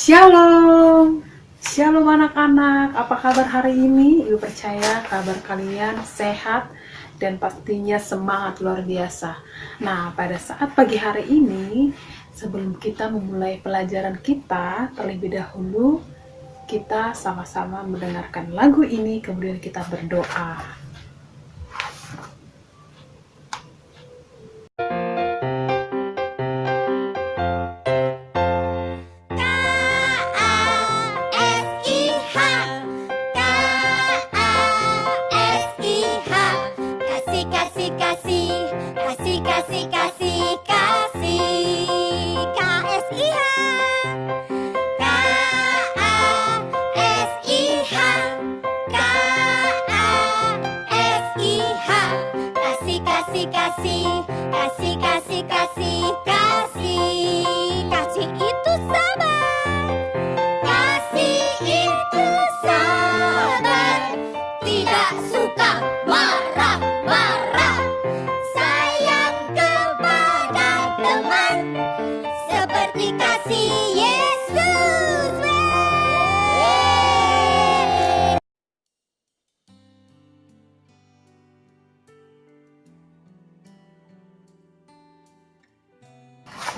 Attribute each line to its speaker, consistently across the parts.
Speaker 1: Shalom, shalom anak-anak. Apa kabar hari ini? Ibu percaya kabar kalian sehat dan pastinya semangat luar biasa. Nah, pada saat pagi hari ini, sebelum kita memulai pelajaran kita, terlebih dahulu kita sama-sama mendengarkan lagu ini, kemudian kita berdoa.
Speaker 2: Kasih itu sabar. Kasih itu sabar. Tidak suka marah-marah. Sayang kepada teman seperti kasih Yesus.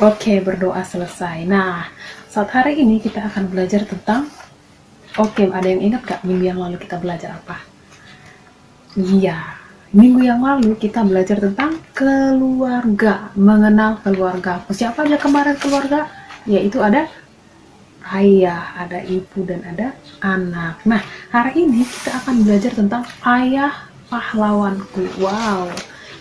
Speaker 1: Oke, berdoa selesai. Nah, saat hari ini kita akan belajar tentang ada yang ingat gak minggu yang lalu kita belajar apa? Iya, minggu yang lalu kita belajar tentang keluarga, mengenal keluarga. Siapa aja kemarin keluarga? Yaitu ada ayah, ada ibu, dan ada anak. Nah, hari ini kita akan belajar tentang ayah pahlawanku. Wow,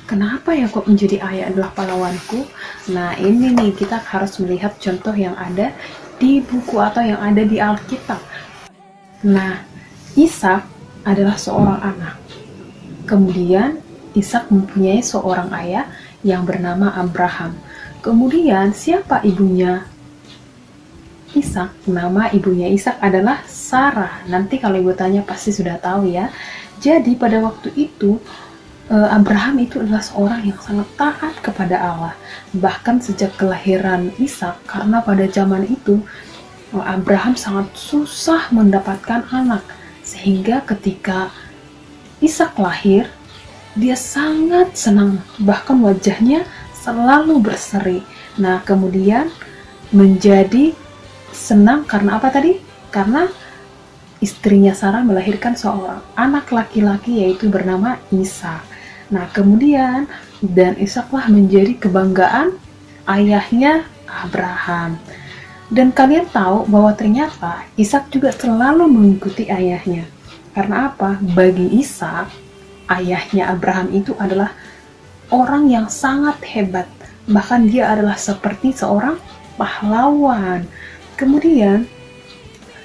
Speaker 1: kenapa ya kok menjadi ayah adalah pahlawanku? Nah, ini nih kita harus melihat contoh yang ada di buku atau yang ada di Alkitab. Nah, Ishak adalah seorang anak. Kemudian Ishak mempunyai seorang ayah yang bernama Abraham. Kemudian siapa ibunya Ishak? Nama ibunya Ishak adalah Sarah. Nanti kalau ibu tanya pasti sudah tahu ya. Jadi pada waktu itu Abraham itu adalah seorang yang sangat taat kepada Allah. Bahkan sejak kelahiran Ishak, karena pada zaman itu Abraham sangat susah mendapatkan anak, sehingga ketika Ishak lahir, dia sangat senang, bahkan wajahnya selalu berseri. Nah, kemudian menjadi senang karena apa tadi? Karena istrinya Sarah melahirkan seorang anak laki-laki yaitu bernama Ishak. Nah, kemudian dan Ishaklah menjadi kebanggaan ayahnya Abraham. Dan kalian tahu bahwa ternyata Ishak juga selalu mengikuti ayahnya. Karena apa? Bagi Ishak, ayahnya Abraham itu adalah orang yang sangat hebat. Bahkan dia adalah seperti seorang pahlawan. Kemudian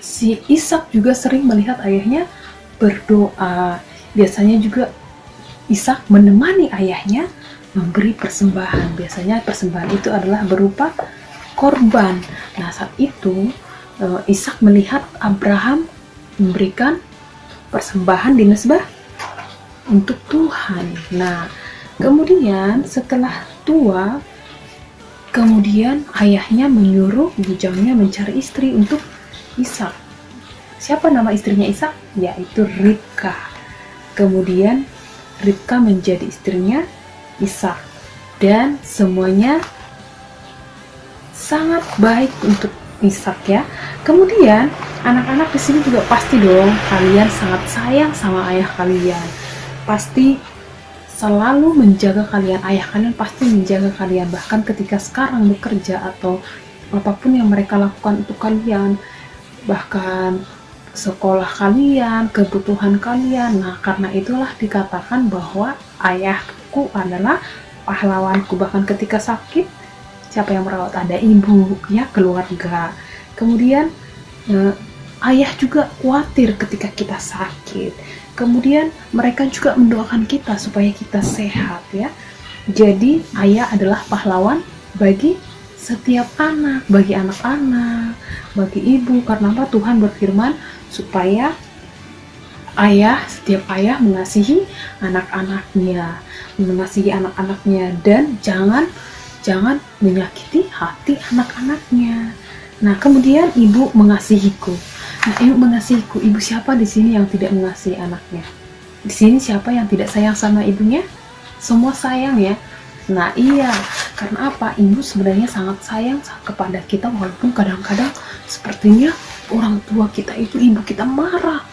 Speaker 1: si Ishak juga sering melihat ayahnya berdoa. Biasanya juga Ishak menemani ayahnya memberi persembahan. Biasanya persembahan itu adalah berupa korban. Nah, saat itu Ishak melihat Abraham memberikan persembahan di mezbah untuk Tuhan. Nah, kemudian setelah tua, kemudian ayahnya menyuruh bujangnya mencari istri untuk Ishak. Siapa nama istrinya Ishak? Yaitu Ribka. Kemudian Ribka menjadi istrinya Ishak. Dan semuanya sangat baik untuk Ishak ya. Kemudian anak-anak di sini juga pasti dong kalian sangat sayang sama ayah kalian. Pasti selalu menjaga kalian. Ayah kalian pasti menjaga kalian, bahkan ketika sekarang bekerja atau apapun yang mereka lakukan untuk kalian, bahkan sekolah kalian, kebutuhan kalian. Nah, karena itulah dikatakan bahwa ayahku adalah pahlawanku. Bahkan ketika sakit, siapa yang merawat? Ada ibu, ya, keluarga. Kemudian ayah juga khawatir ketika kita sakit. Kemudian mereka juga mendoakan kita supaya kita sehat ya. Jadi ayah adalah pahlawan bagi setiap anak, bagi anak-anak, bagi ibu. Karena apa? Tuhan berfirman supaya setiap ayah mengasihi anak-anaknya dan jangan menyakiti hati anak-anaknya. Nah, kemudian ibu mengasihiku. Nah, ibu mengasihiku. Ibu siapa di sini yang tidak mengasihi anaknya? Di sini siapa yang tidak sayang sama ibunya? Semua sayang ya. Nah, iya. Karena apa? Ibu sebenarnya sangat sayang kepada kita, walaupun kadang-kadang sepertinya orang tua kita itu, ibu kita marah.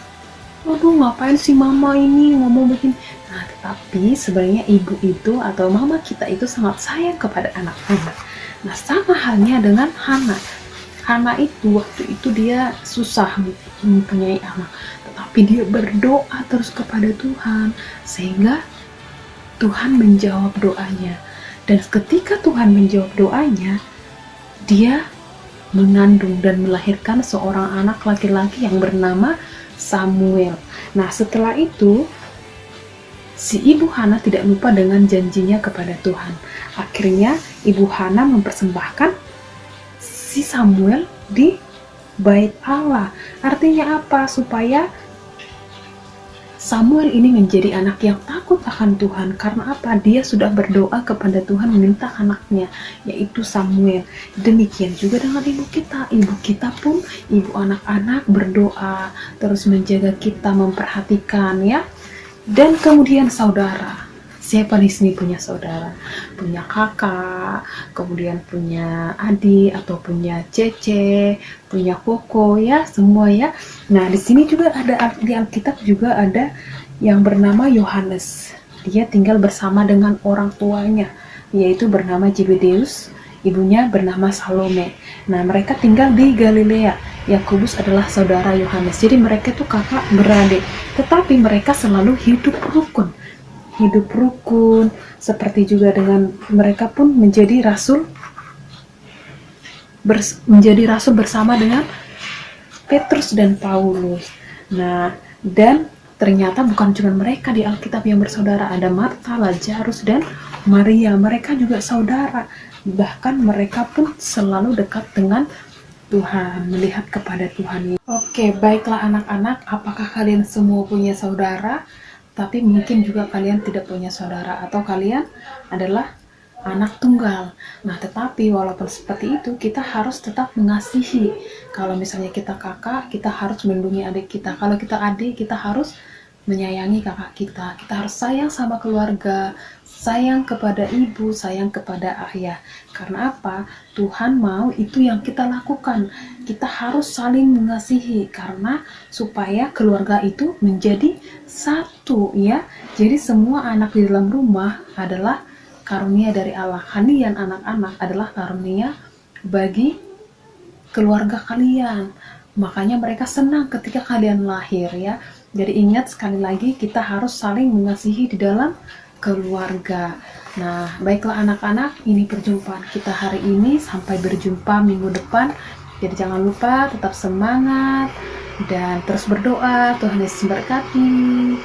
Speaker 1: Aduh, ngapain sih mama ini ngomong begini? Nah, tetapi sebenarnya ibu itu atau mama kita itu sangat sayang kepada anak-anak. Nah, sama halnya dengan Hana. Hana itu waktu itu dia susah mempunyai anak, tetapi dia berdoa terus kepada Tuhan, sehingga Tuhan menjawab doanya. Dan ketika Tuhan menjawab doanya, dia mengandung dan melahirkan seorang anak laki-laki yang bernama Samuel. Nah, setelah itu si ibu Hana tidak lupa dengan janjinya kepada Tuhan. Akhirnya ibu Hana mempersembahkan si Samuel di bait Allah. Artinya apa? Supaya Samuel ini menjadi anak yang takut akan Tuhan. Karena apa? Dia sudah berdoa kepada Tuhan meminta anaknya, yaitu Samuel. Demikian juga dengan ibu kita. Ibu kita pun, ibu anak-anak berdoa, terus menjaga kita, memperhatikan ya. Dan kemudian saudara. Siapa di sini punya saudara? Punya kakak, kemudian punya adik atau punya cece, punya koko ya, semua ya. Nah, di sini juga ada di Alkitab juga ada yang bernama Yohanes. Dia tinggal bersama dengan orang tuanya, yaitu bernama Zebedeus, ibunya bernama Salome. Nah, mereka tinggal di Galilea. Yakobus adalah saudara Yohanes. Jadi mereka itu kakak beradik, tetapi mereka selalu hidup rukun, seperti juga dengan mereka pun menjadi rasul bersama dengan Petrus dan Paulus. Nah, dan ternyata bukan cuma mereka di Alkitab yang bersaudara, ada Marta, Lazarus, dan Maria. Mereka juga saudara. Bahkan mereka pun selalu dekat dengan Tuhan, melihat kepada Tuhan. Oke, baiklah anak-anak, apakah kalian semua punya saudara? Tapi mungkin juga kalian tidak punya saudara, atau kalian adalah anak tunggal. Nah, tetapi walaupun seperti itu, kita harus tetap mengasihi. Kalau misalnya kita kakak, kita harus melindungi adik kita. Kalau kita adik, kita harus menyayangi kakak kita. Kita harus sayang sama keluarga, sayang kepada ibu, sayang kepada ayah. Karena apa? Tuhan mau itu yang kita lakukan. Kita harus saling mengasihi, karena supaya keluarga itu menjadi satu ya. Jadi semua anak di dalam rumah adalah karunia dari Allah. Kalian anak-anak adalah karunia bagi keluarga kalian. Makanya mereka senang ketika kalian lahir ya. Jadi ingat sekali lagi, kita harus saling mengasihi di dalam keluarga. Nah, baiklah anak-anak, ini perjumpaan kita hari ini. Sampai berjumpa minggu depan. Jadi jangan lupa tetap semangat dan terus berdoa. Tuhan Yesus memberkati.